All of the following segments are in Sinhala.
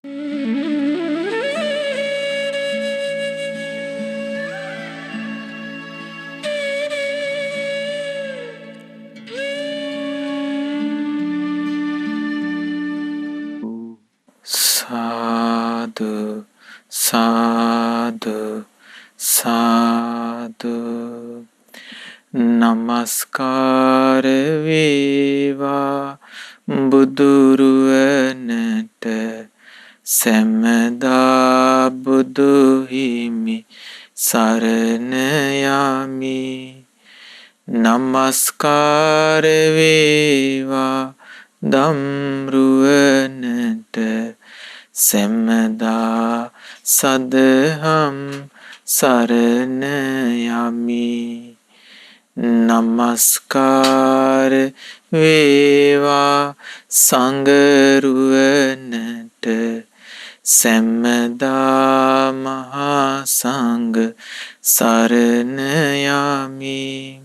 සාදු සාදු සාදු නමස්කාර වේවා බුදුරුවනට සැමදා බුදු හිමි සරණ යමි. නමස්කාර වේවා දම්රුවනට සැමදා සදහම් සරණ යමි. නමස්කාර වේවා සංඝරුවනට සැමදා මහා සංඝ සරණ යමි.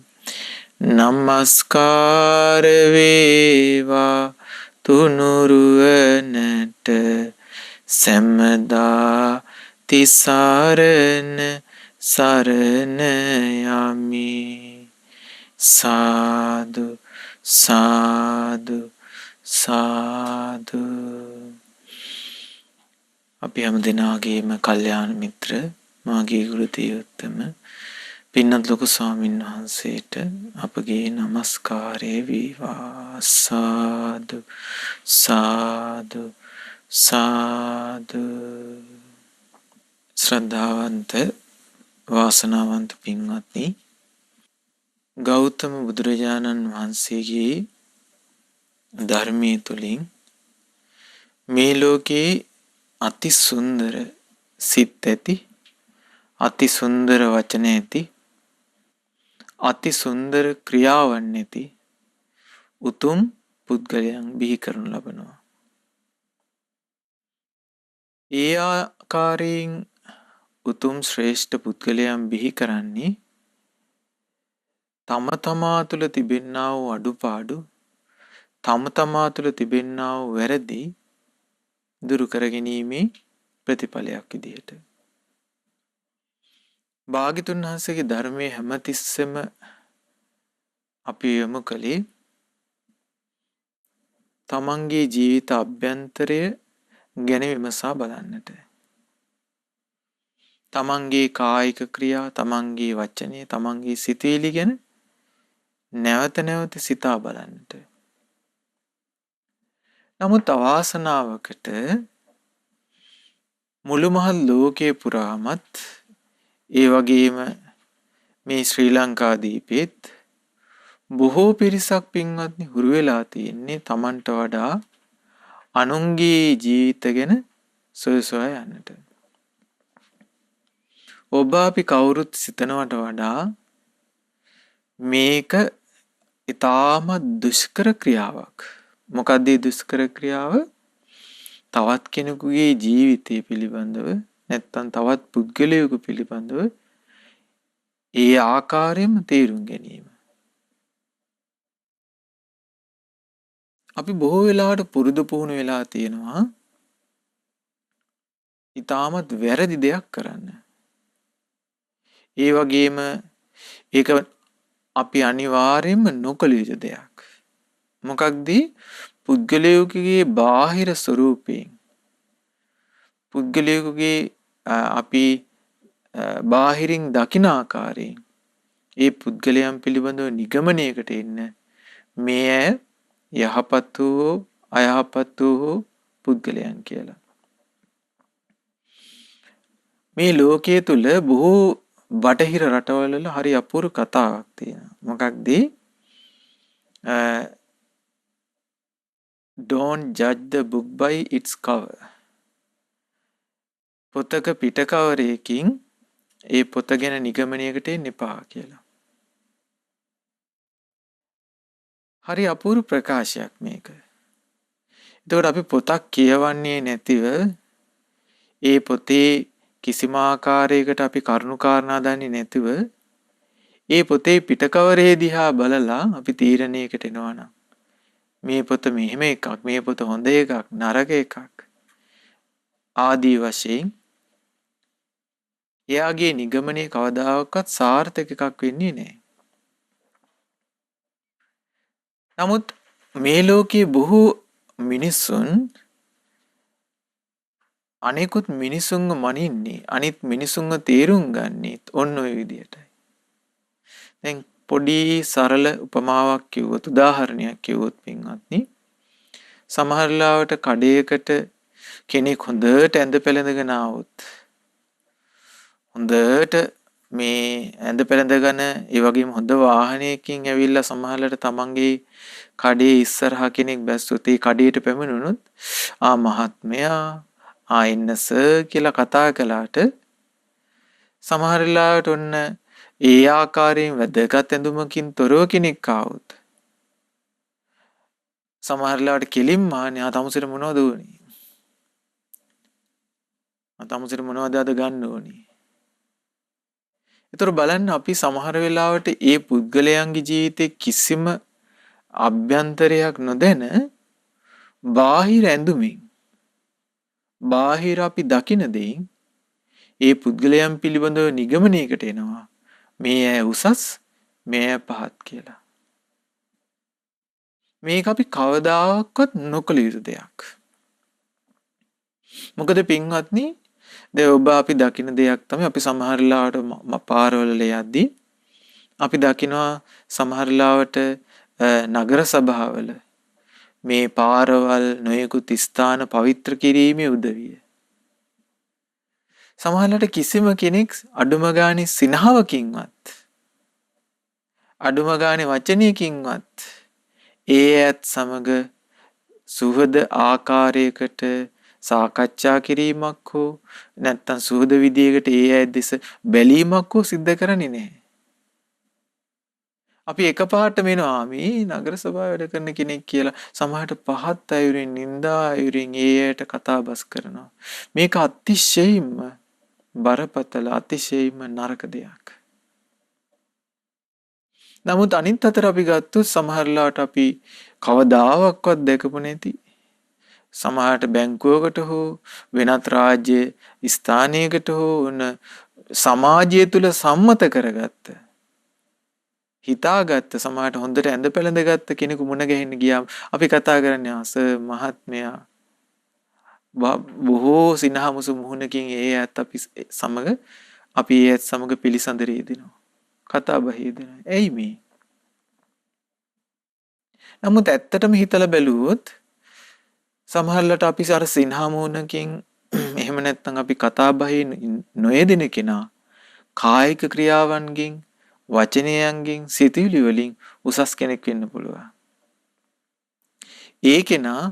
නමස්කාර වේවා තුනුරුවනට සැමදා තිසරණ සරණ යමි. සාදු සාදු සාදු. අපි හැම දෙනාගේම කල්යාණ මිත්‍ර මාගේ ගුරු දේවෝත්තම පින්වත් ලොකු ස්වාමීන් වහන්සේට අපගේ නමස්කාරය වේවා. සාදු සාදු සාදු. ශ්‍රද්ධාවන්ත වාසනාවන්ත පින්වත්නි, ගෞතම බුදුරජාණන් වහන්සේගේ ධර්මයේ තුලින් මේ ලෝකේ අති සුන්දර සිත් ඇති, අති සුන්දර වචන ඇති, අති සුන්දර ක්‍රියාවන් ඇති උතුම් පුද්ගලයන් බිහි කරනු ලබනවා. ඒ ආකාරයෙන් උතුම් ශ්‍රේෂ්ඨ පුද්ගලයන් බිහි කරන්නේ තම තමා තුළ තිබෙන්නා වූ අඩුපාඩු, තම තමා තුළ තිබෙන්නා වූ වැරදි දුරු කර ගැනීමේ ප්‍රතිඵලයක් විදිහට. භාග්‍යතුන් වහන්සේගේ ධර්මයේ හැමතිස්සෙම අපි යොමු කළේ තමන්ගේ ජීවිත අභ්‍යන්තරය ගැන විමසා බලන්නට. තමන්ගේ කායික ක්‍රියා, තමන්ගේ වචනය, තමන්ගේ සිතුවිලි ගැන නැවත නැවත සිතා බලන්නට. නමුත් අවාසනාවකට මුළු මහත් ලෝකයේ පුරාමත් ඒ වගේම මේ ශ්‍රී ලංකාදීපෙත් බොහෝ පිරිසක් පින්වත්නි හුරු වෙලා තියෙන්නේ තමන්ට වඩා අනුන්ගේ ජීවිත ගැන සොය සොයා යන්නට. ඔබ අපි කවුරුත් සිතනවට වඩා මේක ඉතාමත් දුෂ්කර ක්‍රියාවක්. මොකක්ද මේ දුෂ්කර ක්‍රියාව? තවත් කෙනෙකුගේ ජීවිතය පිළිබඳව නැත්නම් තවත් පුද්ගලයෙකු පිළිබඳව ඒ ආකාරයෙන්ම තේරුම් ගැනීම. අපි බොහෝ වෙලාවට පුරුදු පුහුණු වෙලා තියෙනවා ඉතාමත් වැරදි දෙයක් කරන්න. ඒ වගේම ඒක අපි අනිවාර්යයෙන්ම නොකළ යුතු දෙයක්. මොකක්ද? පුද්ගලයෙකුගේ බාහිර ස්වરૂපයෙන්, පුද්ගලයෙකුගේ අපි බාහිරින් දකින ආකාරයෙන් ඒ පුද්ගලයන් පිළිබඳව නිගමනයකට එන්න මේ අය යහපත් වූ අයහපත් වූ පුද්ගලයන් කියලා. මේ ලෝකයේ තුල බොහෝ බටහිර රටවල හරි අපූර්ව කතාවක් තියෙනවා. මොකක්ද? Don't judge the book by its cover. පොතක පිටකවරයකින් ඒ පොත ගැන නිගමනයකට එන්න එපා කියලා. හරි අපූර්ව ප්‍රකාශයක් මේක. එතකොට අපි පොතක් කියවන්නේ නැතිව ඒ පොතේ කිසිම ආකාරයකට අපි කරුණු කාරණා දන්නේ නැතිව ඒ පොතේ පිටකවරේ දිහා බලලා අපි තීරණයකට එනවා නම් මේ පොත මෙහෙම එකක්, මේ පොත හොඳ එකක්, නරක එකක්. ආදී වශයෙන් එයාගේ නිගමනය කවදාකවත් සාර්ථක එකක් වෙන්නේ නැහැ. නමුත් මේ ලෝකයේ බොහෝ මිනිසුන් අනෙකුත් මිනිසුන්ව මනින්නේ අනිත් මිනිසුන්ව තේරුම් ගන්නෙත් ඔන්න ඔය විදියටයි. දැන් පොඩි සරල උපමාවක් කිව්වොත් උදාහරණයක් කිව්වොත් පින්වත්නි සමහර ලාවට කඩේකට කෙනෙක් හොඳට ඇඳ පැළඳගෙන ආවොත් හොඳට මේ ඇඳ පැළඳගෙන ඒ වගේම හොඳ වාහනයකින් ඇවිල්ලා සමහරවිට තමන්ගේ කඩේ ඉස්සරහා කෙනෙක් බැස්සොත් ඒ කඩේට පැමිණුණොත් මහත්මයා එන්න සර් කියලා කතා කළාට සමහර වෙලාවට ඔන්න ඒ ආකාරයෙන් වැදගත් ඇඳුමකින් තොරව කෙනෙක් ආවොත් සමහර වෙලාවට කෙලින්ම තමුසෙට මොනවද ඕනේ? තමුසෙට මොනවද අද ගන්න ඕනේ? ඒතර බලන්න අපි සමහර වෙලාවට ඒ පුද්ගලයන්ගේ ජීවිතේ කිසිම අභ්‍යන්තරයක් නොදැන බාහිර ඇඳුමින් බාහිර අපි දකින දෙයින් ඒ පුද්ගලයන් පිළිබඳව නිගමනයකට එනවා මේ අය උසස් මේ අය පහත් කියලා. මේක අපි කවදාකවත් නොකළ යුතු දෙයක්. මොකද පින්වත්නි දැන් ඔබ අපි දකින දෙයක් තමයි අපි සමහර ලාවට පාරවල යද්දී අපි දකිනවා සමහර ලාවට නගර සභාවල මේ පාරවල් නොයෙකුත් ස්ථාන පවිත්‍ර කිරීමේ උදවිය. සමහරවිට කිසිම කෙනෙක් අඩුම ගානේ සිනහවකින්වත් අඩුම ගානේ වචනයකින්වත් ඒ ඇත් සමග සුහද ආකාරයකට සාකච්ඡා කිරීමක් හෝ නැත්නම් සුහද විදියකට ඒ ඇත් දෙස බැලීමක් හෝ සිද්ධ කරන්නේ නැහැ. අපි එකපාරට මෙනවා මේ නගර සභාව වැඩ කරන කෙනෙක් කියලා සමහරට පහත් අයුරින් නිඳා අයුරින් ඒ ඇයට කතා බස් කරනවා. මේක අතිශයින්ම බරපතල අතිශයින්ම නරක දෙයක්. නමුත් අනිත් අතට අපි ගත්තොත් සමහරලාට අපි කවදාවත් දැකපු නැති සමහරට බැංකුවකට හෝ වෙනත් රාජ්‍ය ස්ථානයකට හෝ සමාජය තුල සම්මත කරගත්ත හිතාගත්ත සමහරට හොඳට ඇඳ පැළඳගත්ත කෙනෙකු මුණ ගැහෙන්න ගියාම අපි කතා කරන්නේ සර් මහත්මයා බොහෝ සිනහමුසු මුහුණකින් ඒ ඇත් අපි සමග අපි ඒ ඇත් සමග පිළිසඳර යෙදෙනවා කතා බහ යෙදෙනවා. ඇයි මේ? නමුත් ඇත්තටම හිතලා බැලුවොත් සමහරවිට අපි අර සිනහමුණකින් එහෙම නැත්නම් අපි කතා බහේ නොයෙදෙන කෙනා කායික ක්‍රියාවන්ගෙන් වචනයන්ගෙන් සිතුවිලි වලින් උසස් කෙනෙක් වෙන්න පුළුවන්. ඒ කෙනා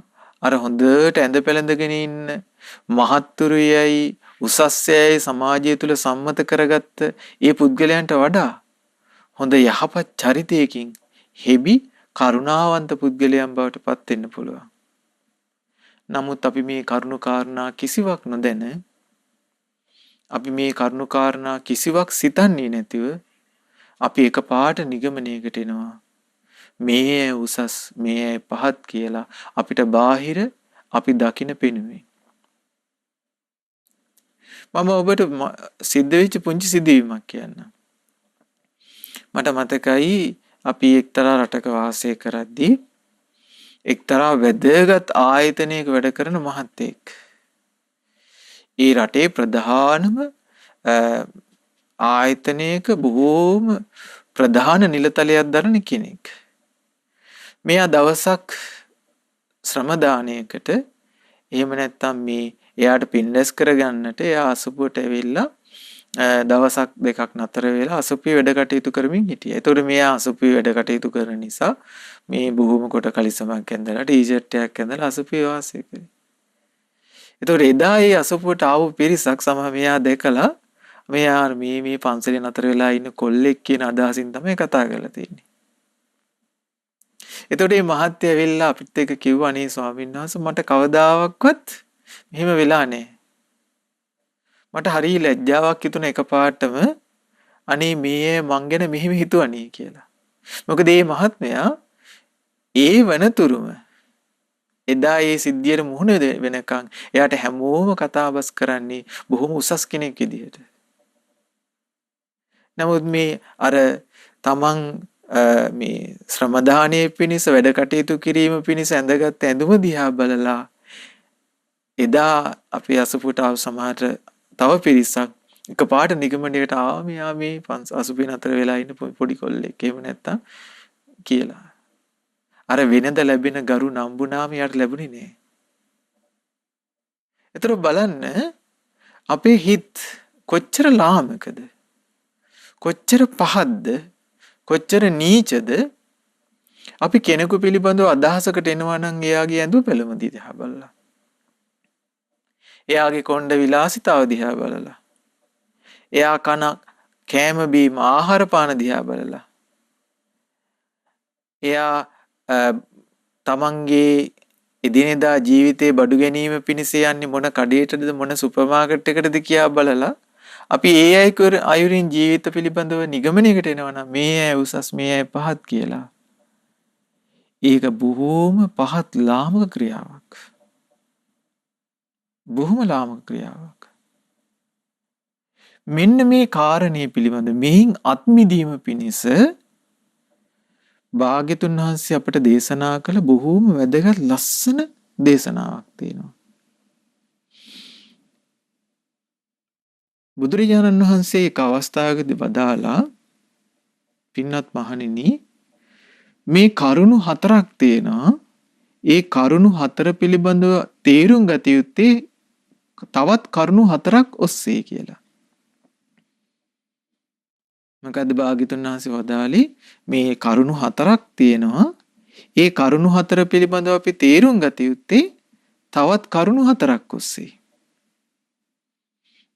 අර හොඳට ඇඳ පැළඳගෙන ඉන්න මහත්තුරුයයි උසස්යයි සමාජය තුල සම්මත කරගත්ත ඒ පුද්ගලයන්ට වඩා හොඳ යහපත් චරිතයකින් හෙබි කරුණාවන්ත පුද්ගලයන් බවට පත් වෙන්න පුළුවන්. නමුත් අපි මේ කරුණු කාරණා කිසිවක් නොදැන අපි මේ කරුණු කාරණා කිසිවක් සිතන්නේ නැතිව අපි එකපාරට නිගමනයකට එනවා. මේ උසස් මේ පහත් කියලා අපිට බාහිර අපි දකින පෙනුමේ. මම ඔබට සිද්ධ වෙච්ච පුංචි සිදුවීමක් කියන්න. මට මතකයි අපි එක්තරා රටක වාසය කරද්දී එක්තරා වැදගත් ආයතනයක වැඩ කරන මහත්තයෙක්. ඒ රටේ ප්‍රධානම ආයතනයක බොහෝම ප්‍රධාන නිලතලයක් දරන කෙනෙක්. මෙයා දවසක් ශ්‍රම දානයකට එහෙම නැත්නම් මේ එයාට පින්දැස් කරගන්නට එයා අසපුවට ඇවිල්ලා දවසක් දෙකක් නතර වෙලා අසපුවේ වැඩ කටයුතු කරමින් හිටියා. ඒතකොට මෙයා අසපුවේ වැඩ කටයුතු කරන නිසා මේ බොහොම කොට කලිසමක් ඇඳලා ටී-ෂර්ට් එකක් ඇඳලා අසපුවේ වාසය කරේ. ඒතකොට එදා ඒ අසපුවට ආව පිරිසක් සමහර මෙයා දැකලා මෙයා මේ පන්සලේ නතර වෙලා ඉන්න කොල්ලෙක් කියන අදහසින් තමයි කතා කරලා තියෙන්නේ. එතකොට මේ මහත්තයා ඇවිල්ලා අපිත් එක්ක කිව්වා අනේ ස්වාමීන් වහන්සේ මට කවදාවත් මෙහෙම වෙලා නැහැ. මට හරි ලැජ්ජාවක් හිතුණා එකපාරටම අනේ මේ මං ගැන මෙහෙම හිතුවනේ කියලා. මොකද මේ මහත්මයා ඒ වෙනතුරුම එදා ඒ සිද්ධියට මුහුණ වෙනකන් එයාට හැමෝම කතාබස් කරන්නේ බොහොම උසස් කෙනෙක් විදිහට. නමුත් මේ අර තමන් මේ ශ්‍රමදානයේ පිණිස වැඩ කටයුතු කිරීම පිණිස ඇඳගත් ඇඳුම දිහා බලලා එදා අපේ අසපුවට ආව සමහර තව පිරිසක් එකපාරට නිගමනයකට ආවා මෙයා මේ අසුපින් අතර වෙලා ඉන්න පොඩි කොල්ලෙක් එහෙම නැත්තම් කියලා. අර වෙනද ලැබෙන ගරු නම්බුනාම යාට ලැබුණේ නෑ. ඒතර බලන්න අපේ හිත කොච්චර ලාමකද? කොච්චර පහද්ද? කොච්චර නීචද? අපි කෙනෙකු පිළිබඳව අදහසකට එනවා නම් එයාගේ ඇඳුම් පැළම දිහා බලලා. එයාගේ කොණ්ඩ විලාසිතාව දිහා බලලා. එයා කන කෑම බීම ආහාර පාන දිහා බලලා. එයා තමන්ගේ එදිනෙදා ජීවිතේ බඩු ගැනීම පිණිස යන්නේ මොන කඩේටද මොන සුපර් මාකට් එකටද කියා බලලා අපි ඒ අයුරින් ජීවිත පිළිබඳව නිගමනයකට එනවා නම් මේ අය උසස් මේ අය පහත් කියලා. ඒක බොහෝම පහත් ලාමක ක්‍රියාවක්. බොහොම ලාමක ක්‍රියාවක්. මෙන්න මේ කාරණේ පිළිබඳ මෙයින් අත්මිදීම පිණිස භාග්‍යතුන් වහන්සේ අපට දේශනා කළ බොහෝම වැදගත් ලස්සන දේශනාවක් තියෙනවා. බුදුරජාණන් වහන්සේ එක අවස්ථාවකදී වදාලා පින්වත් මහණෙනි මේ කරුණු හතරක් තියෙනවා. ඒ කරුණු හතර පිළිබඳව තේරුම් ගත යුත්තේ තවත් කරුණු හතරක් ඔස්සේ කියලා. මොකද භාග්‍යතුන් වහන්සේ වදාළේ මේ කරුණු හතරක් තියෙනවා. ඒ කරුණු හතර පිළිබඳව අපි තේරුම් ගත යුත්තේ තවත් කරුණු හතරක් ඔස්සේ.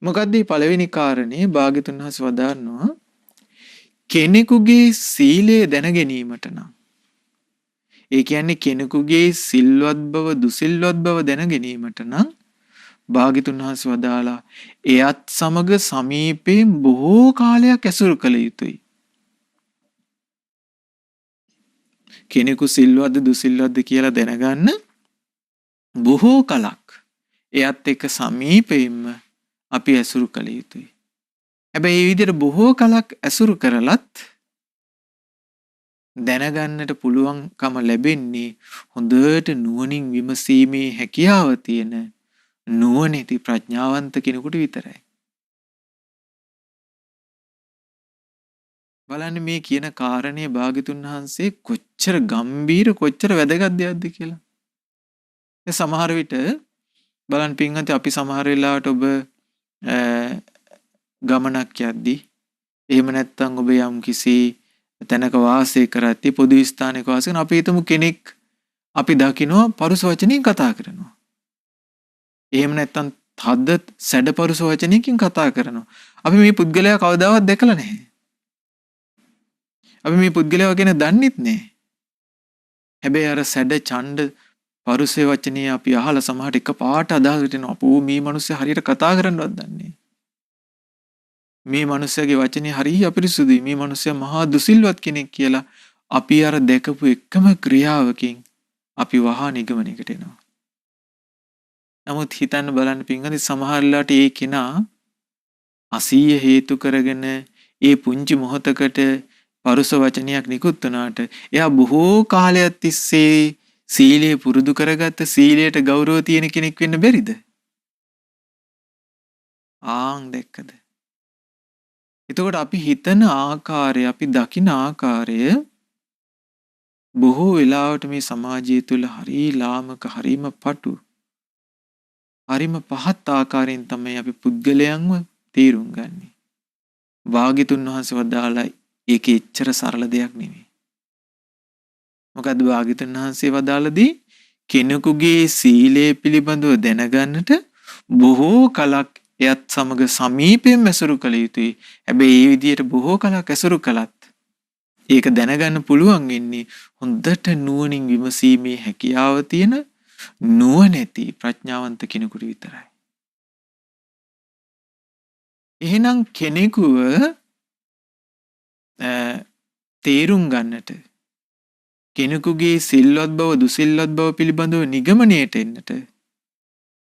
මොකද්ද මේ පළවෙනි කාරණේ? භාග්‍යතුන් වහන්සේ වදාරනවා කෙනෙකුගේ සීලය දැන ගැනීමට නම් ඒ කියන්නේ කෙනෙකුගේ සිල්වත් බව දුසිල්වත් බව දැන ගැනීමට නම් භාග්‍යතුන් වහන්සේ වදාලා එයත් සමග සමීපයෙන් බොහෝ කාලයක් ඇසුරු කළ යුතුයි. කෙනෙකු සිල්වත්ද දුසිල්වත්ද කියලා දැනගන්න බොහෝ කලක් එයත් එක්ක සමීපයෙන්ම අපි ඇසුරු කළ යුතුයි. හැබැයි මේ විදිහට බොහෝ කලක් ඇසුරු කරලත් දැනගන්නට පුළුවන්කම ලැබෙන්නේ හොඳට නුවණින් විමසීමේ හැකියාව තියෙන නුවණැති ප්‍රඥාවන්ත කෙනෙකුට විතරයි. බලන්න මේ කියන කාරණේ භාග්‍යතුන් වහන්සේ කොච්චර ගම්බීර කොච්චර වැදගත් දෙයක්ද කියලා. ඒ සමහර විට බලන්න පින්වත්නි අපි සමහර වෙලාවට ඔබ ගමනක් යද්දී එහෙම නැත්නම් ඔබ යම් කිසි තැනක වාසය කරද්දී පොදු ස්ථානයක වාසය කරන අපි හිතමු කෙනෙක් අපි දකිනවා පරුස වචනින් කතා කරනවා. එහෙම නැත්නම් තද්ද සැඩ පරුස වචනයකින් කතා කරනවා. අපි මේ පුද්ගලයා කවදාවත් දැකලා නැහැ. අපි මේ පුද්ගලයා ගැන දන්නෙත් නැහැ. හැබැයි අර සැඩ ඡණ්ඩ පරුසේ වචනේ අපි අහලා සමහරට එකපාරට අදහසට එනවා. අපෝ මේ මිනිස්සු හරියට කතා කරන්නවත් දන්නේ නැහැ. මේ මිනිස්සගේ වචනේ හරිය අපිරිසුදුයි. මේ මිනිස්සයා මහා දුසිල්වත් කෙනෙක් කියලා අපි අර දැකපු එකම ක්‍රියාවකින් අපි වහා නිගමනයකට එනවා. නමුත් හිතන්න බලන්න පින්වත්නි සමහරලාට ඒ කෙනා අසීය හේතු කරගෙන ඒ පුංචි මොහොතකට පරුස වචනයක් නිකුත් වුණාට එයා බොහෝ කාලයක් තිස්සේ සීලය පුරුදු කරගත්ත සීලයට ගෞරව තියෙන කෙනෙක් වෙන්න බැරිද? ආන් දැක්කද? එතකොට අපි හිතන ආකාරය අපි දකින ආකාරය බොහෝ වෙලාවට මේ සමාජය තුළ හරි ලාමක හරිම පටු හරිම පහත් ආකාරයෙන් තමයි අපි පුද්ගලයන්ව තීරුම් ගන්නෙ. භාග්‍යතුන් වහන්සේ වදාලා ඒක එච්චර සරල දෙයක් නෙමෙයි. මොකද භාග්‍යතුන් වහන්සේ වදාළදී කෙනෙකුගේ සීලය පිළිබඳව දැනගන්නට බොහෝ කලක් එයත් සමග සමීපයෙන් ඇසුරු කළ යුතුයි. හැබැයි මේ විදිහට බොහෝ කලක් ඇසුරු කළත් ඒක දැනගන්න පුළුවන් වෙන්නේ හොඳට නුවණින් විමසීමේ හැකියාව තියෙන නුවණැති ප්‍රඥාවන්ත කෙනෙකුට විතරයි. එහෙනම් කෙනෙකුව තේරුම් ගන්නට කෙනෙකුගේ සිල්වත් බව දුසිල්වත් බව පිළිබඳව නිගමනයට එන්නට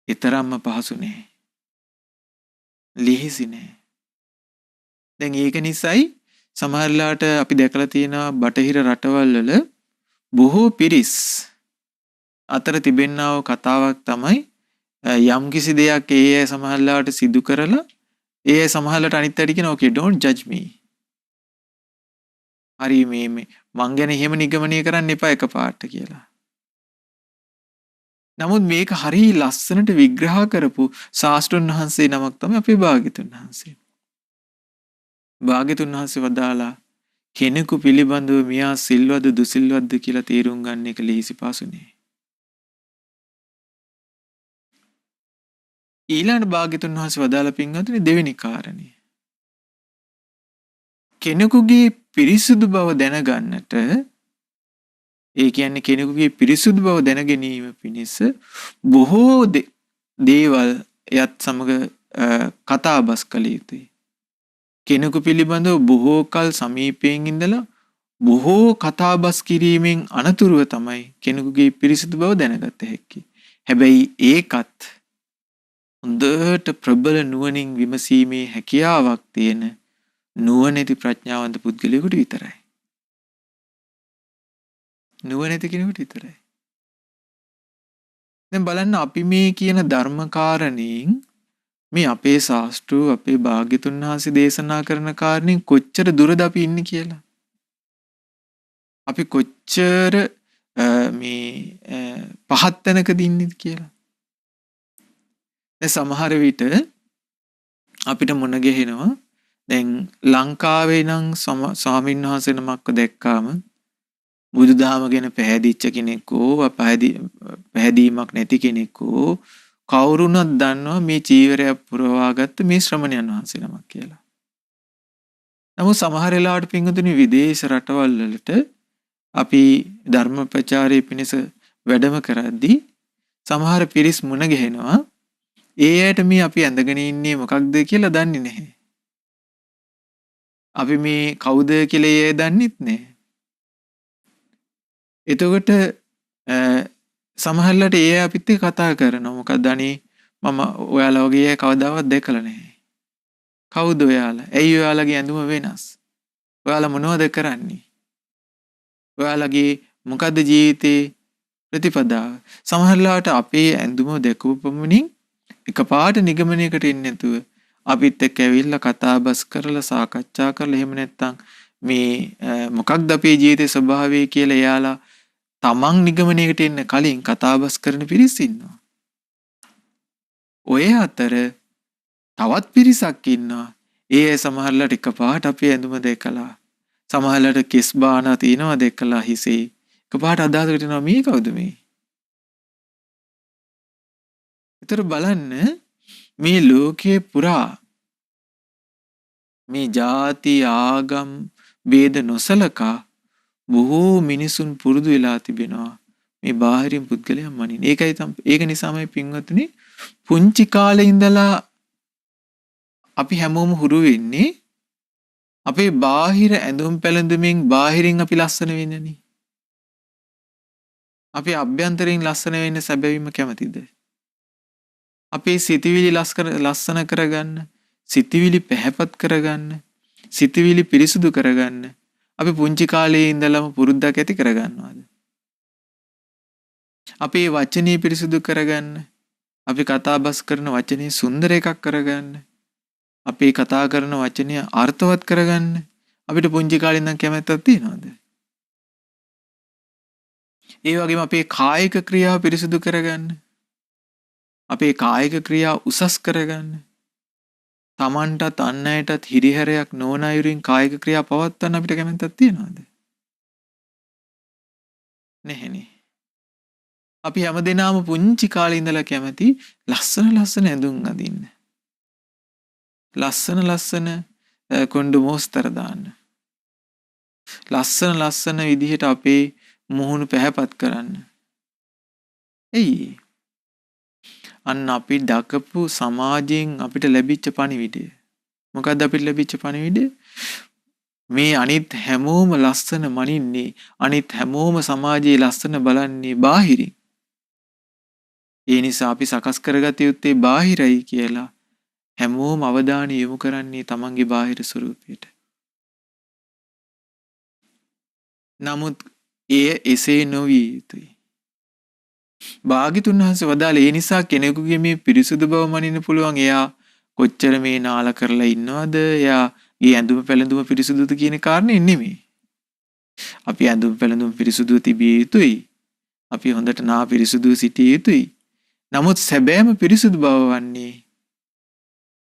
ඊතරම්ම පහසු නෑ. ලිහිසි නෑ. දැන් ඒක නිසායි සමහරලාට අපි දැකලා තියෙනවා බටහිර රටවල් වල බොහෝ පිරිස් අතර තිබෙනා වූ කතාවක් තමයි යම්කිසි දෙයක් ඒ අය සමහරලාට සිදු කරලා ඒ සමහරලාට අනිත් අයට කියන okay don't judge me. හරි මේ මං ගැන එහෙම නිගමනය කරන්න එපා එකපාරට කියලා. නමුත් මේක හරි ලස්සනට විග්‍රහ කරපු ශාස්ත්‍රඥ වහන්සේ නමක් තමයි අපේ භාග්‍යතුන් වහන්සේ. භාග්‍යතුන් වහන්සේ වදාලා කෙනෙකු පිළිබඳව මියා සිල්වද දුසිල්වත්ද කියලා තීරුම් ගන්න එක ලීසි පාසු නෑ. ඊළඟ භාග්‍යතුන් වහන්සේ වදාලා පින්වතුනි දෙවෙනි කාරණේ. කෙනෙකුගේ පිරිසුදු බව දැනගන්නට ඒ කියන්නේ කෙනෙකුගේ පිරිසුදු බව දැන ගැනීම පිණිස බොහෝ දේවල් එයත් සමග කතා බස් කළ යුතුයි. කෙනෙකු පිළිබඳව බොහෝ කල සමීපයෙන් ඉඳලා බොහෝ කතා බස් කිරීමෙන් අනතුරුව තමයි කෙනෙකුගේ පිරිසුදු බව දැනගත හැකි. හැබැයි ඒකත් හොඳට ප්‍රබල නුවණින් විමසීමේ හැකියාවක් තියෙන නුවණැති ප්‍රඥාවන්ත පුද්ගලයෙකුට විතරයි. නුවණැති කෙනෙකුට විතරයි. දැන් බලන්න අපි මේ කියන ධර්මකාරණෙන් මේ අපේ ශාස්ත්‍රෝ අපේ භාග්‍යතුන් වහන්සේ දේශනා කරන කාරණෙන් කොච්චර දුරද අපි ඉන්නේ කියලා. අපි කොච්චර මේ පහත් තැනකද ඉන්නේ කියලා. දැන් සමහර විට අපිට මුණ ගැහෙනවා දැන් ලංකාවේ නම් ස්වාමීන් වහන්සේ නමක්ව දැක්කාම බුදුදහම ගැන පැහැදිච්ච කෙනෙක්කෝ පැහැදීමක් නැති කෙනෙක්කෝ කවුරුණත් දන්නවා මේ චීවරයක් පුරවාගත්ත මේ ශ්‍රමණයන් වහන්සේ නමක් කියලා. නමුත් සමහර වෙලාවට පින්වතුනි විදේශ රටවල් වලට අපි ධර්ම ප්‍රචාරයේ පිණිස වැඩම කරද්දී සමහර පිරිස් මුණ ගැහෙනවා ඒ අයට මේ අපි ඇඳගෙන ඉන්නේ මොකක්ද කියලා දන්නේ නැහැ. අපි මේ කවුද කියලා ඒ දන්නෙත් නැහැ. එතකොට සමහරවිට ඒ අපිත් එක්ක කතා කරනවා මොකක්ද අනේ මම ඔයාලා වගේ අය කවදාවත් දැකලා නැහැ. කවුද ඔයාලා? ඇයි ඔයාලගේ ඇඳුම වෙනස්? ඔයාලා මොනවද කරන්නේ? ඔයාලගේ මොකද්ද ජීවිතේ ප්‍රතිපදාව? සමහරවිට අපේ ඇඳුම දැකපු පමණින් එකපාරට නිගමනයකට එන්නේ නැතුව අපිත් එක්ක ඇවිල්ලා කතා බස් කරලා සාකච්ඡා කරලා එහෙම නැත්නම් මේ මොකක්ද අපේ ජීවිතේ ස්වභාවය කියලා එයාලා තමන් නිගමනයකට එන්න කලින් කතා බස් කරන පිරිස් ඉන්නවා. ඔය අතර තවත් පිරිසක් ඉන්නවා. ඒ සමහරලාට එකපාරට අපේ ඇඳුම දැකලා සමහරලාට කිස් බාන තියනවා දැකලා හිසේ එකපාරට අදහසකට එනවා මේ කවුද මේ? ඒතර බලන්න මේ ලෝකේ පුරා මේ ಜಾති ආගම් ભેද නොසලකා බොහෝ මිනිසුන් පුරුදු වෙලා තිබෙනවා මේ බාහිරින් පුද්ගලයන් මනින්න. ඒක නිසාමයි පින්වත්නි පුංචි කාලේ ඉඳලා අපි හැමෝම හුරු වෙන්නේ අපේ බාහිර ඇඳුම් පැළඳුමින් බාහිරින් අපි ලස්සන වෙන්නනේ. අපි අභ්‍යන්තරයෙන් ලස්සන වෙන්න සැබවින්ම කැමතිද? අපේ සිතවිලි ලස්සන කරගන්න, සිතවිලි පැහැපත් කරගන්න, සිතවිලි පිරිසුදු කරගන්න අපි පුංචි කාලේ ඉඳලම පුරුද්දක් ඇති කරගන්නවාද? අපේ වචනේ පිරිසුදු කරගන්න, අපි කතා බස් කරන වචනේ සුන්දර එකක් කරගන්න, අපි කතා කරන වචනය අර්ථවත් කරගන්න අපිට පුංචි කාලේ ඉඳන් කැමැත්තක් තියනවාද? ඒ වගේම අපේ කායික ක්‍රියාව පිරිසුදු කරගන්න, අපේ කායික ක්‍රියා උසස් කරගන්න, තමන්ටත් අන් අයටත් හිරිහැරයක් නොවන අයුරින් කායික ක්‍රියා පවත්වන්න අපිට කැමැත්තක් තියනවාද? නැහැනේ. අපි හැමදෙනාම පුංචි කාලේ ඉඳලා කැමති ලස්සන ඇඳුම් අඳින්න. ලස්සන කොණ්ඩු මෝස්තර දාන්න. ලස්සන විදිහට අපේ මුහුණු පැහැපත් කරන්න. එයි අන්න අපි දකපු සමාජයෙන් අපිට ලැබිච්ච පණිවිඩය. මොකක්ද අපිට ලැබිච්ච පණිවිඩය? මේ අනිත් හැමෝම ලස්සන මනින්නේ, අනිත් හැමෝම සමාජයේ ලස්සන බලන්නේ බාහිරින්. ඒ නිසා අපි සකස් කරගත යුත්තේ බාහිරයි කියලා හැමෝම අවධානය යොමු කරන්නේ තමන්ගේ බාහිර ස්වරූපයට. නමුත් එය එසේ නොවිය යුතුයි. භාග්‍යතුන් වහන්සේ වදාළ ඒ නිසා කෙනෙකුගේ මේ පිරිසුදු බව මනින්න පුළුවන් එයා කොච්චර මේ නාල කරලා ඉන්නවද, එයාගේ ඇඳුම පැළඳුම පිරිසුදුද කියන කාරණේ නෙමෙයි. අපි ඇඳුම් පැළඳුම් පිරිසුදුව තිබිය යුතුයි. අපි හොඳට නා පිරිසුදුව සිටිය යුතුයි. නමුත් සැබෑම පිරිසුදු බව වන්නේ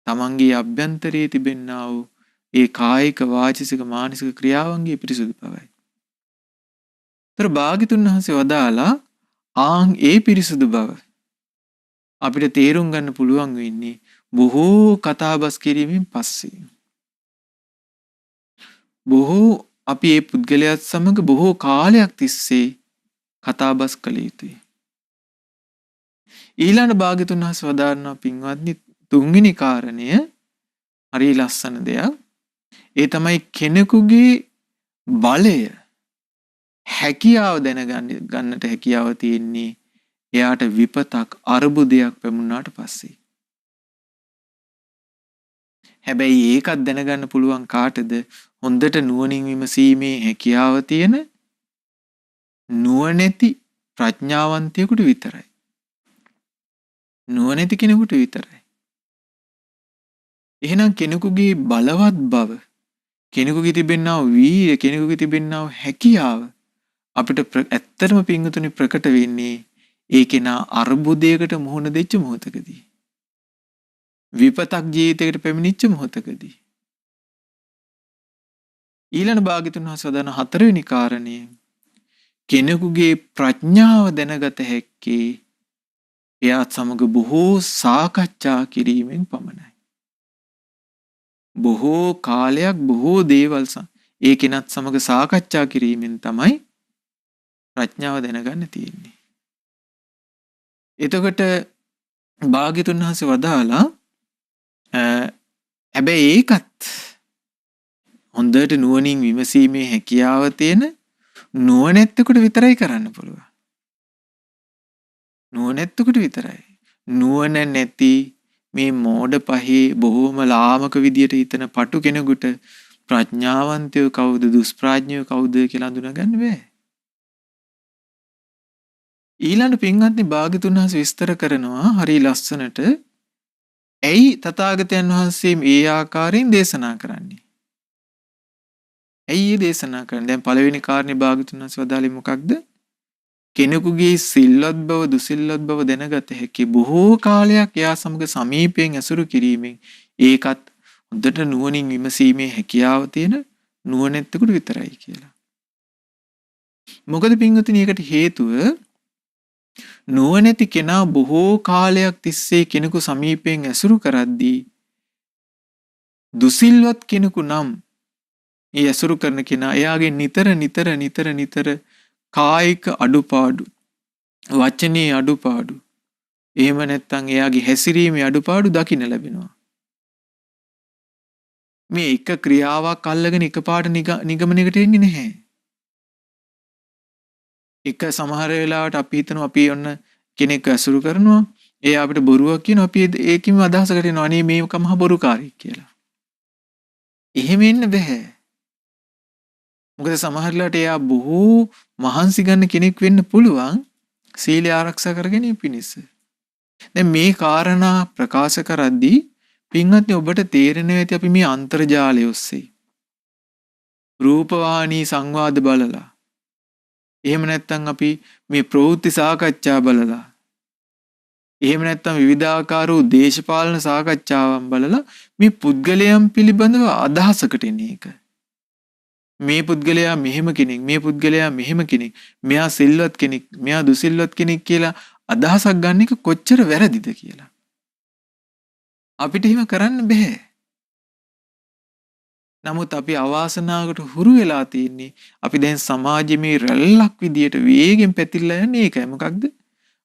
තමන්ගේ අභ්‍යන්තරයේ තිබෙන්නා වූ ඒ කායික වාචික මානසික ක්‍රියාවන්ගේ පිරිසුදු බවයි. තර භාග්‍යතුන් වහන්සේ වදාලා ඒ පිරිසුදු බව අපිට තේරුම් ගන්න පුළුවන් වෙන්නේ බොහෝ කතාබස් කිරීමෙන් පස්සේ. අපි ඒ පුද්ගලයාත් සමග බොහෝ කාලයක් තිස්සේ කතාබස් කළ යුතුයි. ඊළඟ භාග්‍යතුන් වහන්සේ වදාරනවා පින්වත්නි, තුන්වෙනි කාරණය හරි ලස්සන දෙයක්. ඒ තමයි කෙනෙකුගේ බලය, හැකියාව දැනගන්නට හැකියාව තියෙන්නේ එයාට විපතක්, අර්බුදයක් පැමුණාට පස්සේ. හැබැයි ඒකත් දැනගන්න පුළුවන් කාටද? හොඳට නුවණින් විමසීමේ හැකියාව තියෙන නුවණැති ප්‍රඥාවන්තයෙකුට විතරයි. නුවණැති කෙනෙකුට විතරයි. එහෙනම් කෙනෙකුගේ බලවත් බව, කෙනෙකුගේ තිබෙනා වූ වීරිය, කෙනෙකුගේ තිබෙනා වූ හැකියාව අපිට ඇත්තටම පින්වතුනි ප්‍රකට වෙන්නේ ඒ කෙනා අර්බුදයකට මුහුණ දෙච්ච මොහොතකදී. විපතක් ජීවිතයකට පැමිණිච්ච මොහොතකදී. ඊළඟ භාග්‍යතුන් වහන්සේ වදාන හතරවෙනි කාරණය, කෙනෙකුගේ ප්‍රඥාව දැනගත හැක්කේ එයාත් සමග බොහෝ සාකච්ඡා කිරීමෙන් පමණයි. බොහෝ කාලයක් බොහෝ දේවල් ඒ කෙනත් සමග සාකච්ඡා කිරීමෙන් තමයි ප්‍රඥාව දැනගන්න තියෙන්නේ. එතකොට භාග්‍යතුන් වහන්සේ වදාලා හැබැයි ඒකත් හොඳට නුවණින් විමසීමේ හැකියාව තියෙන නුවණැත්තෙකුට විතරයි කරන්න පුළුවන්. නුවණැත්තෙකුට විතරයි. නුවණ නැති මේ මෝඩ පහේ බොහෝම ලාමක විදියට හිතන පටු කෙනෙකුට ප්‍රඥාවන්තයෝ කවුද, දුෂ්ප්‍රඥයෝ කවුද කියලා අඳුනගන්න බෑ. ඊළඟ පින්වත්නි භාග්‍යතුන් වහන්සේ විස්තර කරනවා හරි ලස්සනට, ඇයි තථාගතයන් වහන්සේ මේ ආකාරයෙන් දේශනා කරන්නේ? ඇයි දේශනා කරන්නේ? දැන් පළවෙනි කාරණේ භාග්‍යතුන් වහන්සේ වදාළේ මොකක්ද? කෙනෙකුගේ සිල්වත් බව, දුසිල්වත් බව දැනගත හැකි බොහෝ කාලයක් එයා සමග සමීපයෙන් ඇසුරු කිරීමෙන් ඒකත් හොඳට නුවණින් විමසීමේ හැකියාව තියෙන නුවණැත්තෙකුට විතරයි කියලා. මොකද පින්වතුනි ඒකට හේතුව නුවණැති කෙනා බොහෝ කාලයක් තිස්සේ කෙනෙකු සමීපයෙන් ඇසුරු කරද්දී දුසිල්වත් කෙනෙකු නම් ඒ ඇසුරු කරන කෙනා එයාගේ නිතර කායික අඩුපාඩු, වචනේ අඩුපාඩු, එහෙම නැත්නම් එයාගේ හැසිරීමේ අඩුපාඩු දකින්න ලැබෙනවා. මේ එක ක්‍රියාවක් අල්ලගෙන එකපාරට නිගමනයකට එන්නේ නැහැ. එක සමහර වෙලාවට අපි හිතනවා අපි ඔන්න කෙනෙක් ඇසුරු කරනවා, එයා අපිට බොරුවක් කියනවා, අපි ඒකින්ම අදහසකට එනවා අනේ මේකම බොරුකාරයෙක් කියලා. එහෙම ඉන්න බෑ. මොකද සමහරලාට එයා බොහෝ මහන්සි ගන්න කෙනෙක් වෙන්න පුළුවන් සීලය ආරක්ෂා කර ගැනීම පිණිස. දැන් මේ කාරණා ප්‍රකාශ කරද්දී පින්වත්නි ඔබට තේරෙනවා ඇති අපි මේ අන්තර්ජාලය ඔස්සේ රූපවාහිනී සංවාද බලලා, එහෙම නැත්නම් අපි මේ ප්‍රවෘත්ති සාකච්ඡා බලලා, එහෙම නැත්නම් විවිධාකාර වූ දේශපාලන සාකච්ඡාවන් බලලා මේ පුද්ගලයන් පිළිබඳව අදහසකට එන එක. මේ පුද්ගලයා මෙහෙම කෙනෙක්, මේ පුද්ගලයා මෙහෙම කෙනෙක්, මෙයා සිල්වත් කෙනෙක්, මෙයා දුසිල්වත් කෙනෙක් කියලා අදහසක් ගන්න එක කොච්චර වැරදිද කියලා. අපිට එහෙම කරන්න බෑ. නමුත් අපි අවාසනාවකට හුරු වෙලා තියෙන්නේ අපි දැන් සමාජයේ මේ රැල්ලක් විදියට වේගෙන් පැතිරලා යන්නේ ඒකයි. මොකක්ද?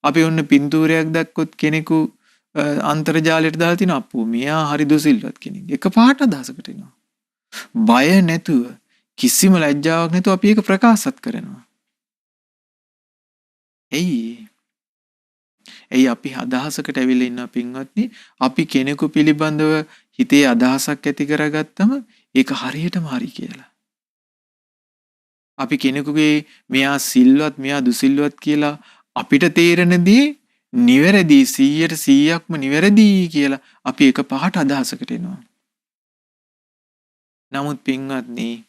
අපි ඔන්න පින්තූරයක් දැක්කොත් කෙනෙකු අන්තර්ජාලයට දාලා තිනවා අප්පෝ මෙයා හරි දුසිල්වත් කෙනෙක්. එකපාරට අදහසකට එනවා. බය නැතුව කිසිම ලැජ්ජාවක් නැතුව අපි ඒක ප්‍රකාශත් කරනවා. එයි අපි අදහසකට ඇවිල්ලා ඉන්න පින්වත්නි, අපි කෙනෙකු පිළිබඳව හිතේ අදහසක් ඇති කරගත්තම ඒක හරියටම හරි කියලා. අපි කෙනෙකුගේ මෙයා සිල්වත් මෙයා දුසිල්වත් කියලා අපිට තේරෙන දේ නිවැරදි 100%ක්ම නිවැරදි කියලා අපි එක පහට අදහසකට එනවා. නමුත් පින්වත්නි,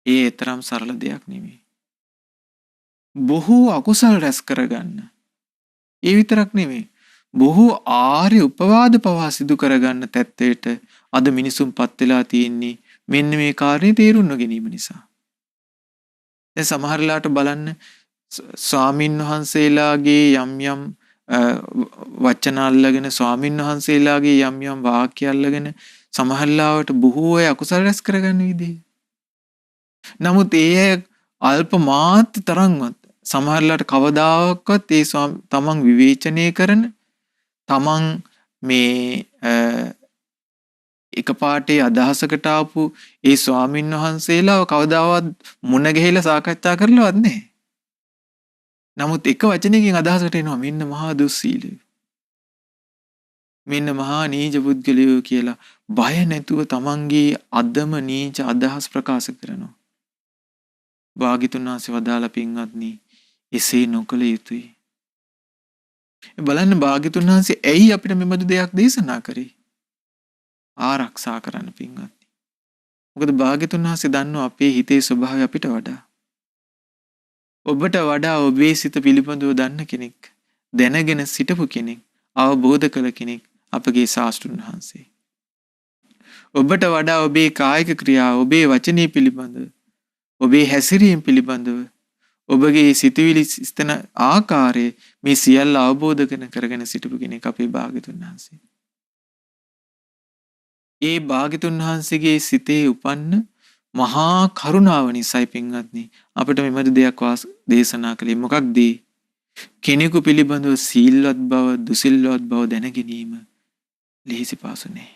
ඒ තරම් සරල දෙයක් නෙමෙයි. බොහෝ අකුසල් රැස් කරගන්න. ඒ විතරක් නෙමෙයි. බොහෝ ආර්ය උපවාද පවා සිදු කරගන්න තත්ත්වයට අද මිනිසුන් පත් වෙලා තියෙන්නේ මෙන්න මේ කාරණේ තේරුම් නොගැනීම නිසා. දැන් සමහරලාට බලන්න ස්වාමින් වහන්සේලාගේ යම් යම් වචන අල්ලගෙන ස්වාමින් වහන්සේලාගේ යම් යම් වාක්‍ය අල්ලගෙන සමහරලාවට බොහෝ අය අකුසල රැස් කරගන්න විදිහ. නමුත් ඒ අල්ප මාත්‍ර තරම්වත් සමහරලාට කවදාකවත් ඒ තමන් විවේචනය කරන තමන් මේ එකපාරටේ අදහසකට ආපු ඒ ස්වාමින් වහන්සේලාව කවදාවත් මුණ ගැහිලා සාකච්ඡා කරලවත් නැහැ. නමුත් එක වචනයකින් අදහසට එනවා මෙන්න මහා දුස්සීලයෝ. මෙන්න මහා නීච පුද්ගලයෝ කියලා බය නැතුව තමන්ගේ අදම නීච අදහස් ප්‍රකාශ කරනවා. භාග්‍යතුන් වහන්සේ වදාළ පින්වත්නි, එසේ නොකළ යුතුයි. බලන්න භාග්‍යතුන් වහන්සේ ඇයි අපිට මෙබඳු දෙයක් දේශනා කරේ? ආරක්ෂා කරන්න පින්වත්නි. මොකද භාග්‍යතුන් වහන්සේ දන්නවා අපේ හිතේ ස්වභාවය අපිට වඩා. ඔබට වඩා ඔබේ සිත පිළිබඳව දන්න කෙනෙක්, දැනගෙන සිටපු කෙනෙක්, අවබෝධ කළ කෙනෙක් අපගේ ශාස්ත්‍රඥ වහන්සේ. ඔබට වඩා ඔබේ කායික ක්‍රියා, ඔබේ වචනේ පිළිබඳව, ඔබේ හැසිරීම පිළිබඳව, ඔබගේ සිතුවිලි සිතන ආකාරය මේ සියල්ල අවබෝධ කරගෙන සිටපු කෙනෙක් අපේ භාග්‍යතුන් වහන්සේ. ඒ භාග්‍යතුන් වහන්සේගේ සිතේ උපන්න මහා කරුණාව නිසායි පින්වත්නි අපිට මෙබඳු දෙයක් දේශනා කළේ. මොකක්ද? කෙනෙකු පිළිබඳව සීලවත් බව, දුසිල්වත් බව දැන ගැනීම ලෙහෙසි පාසු නෑ.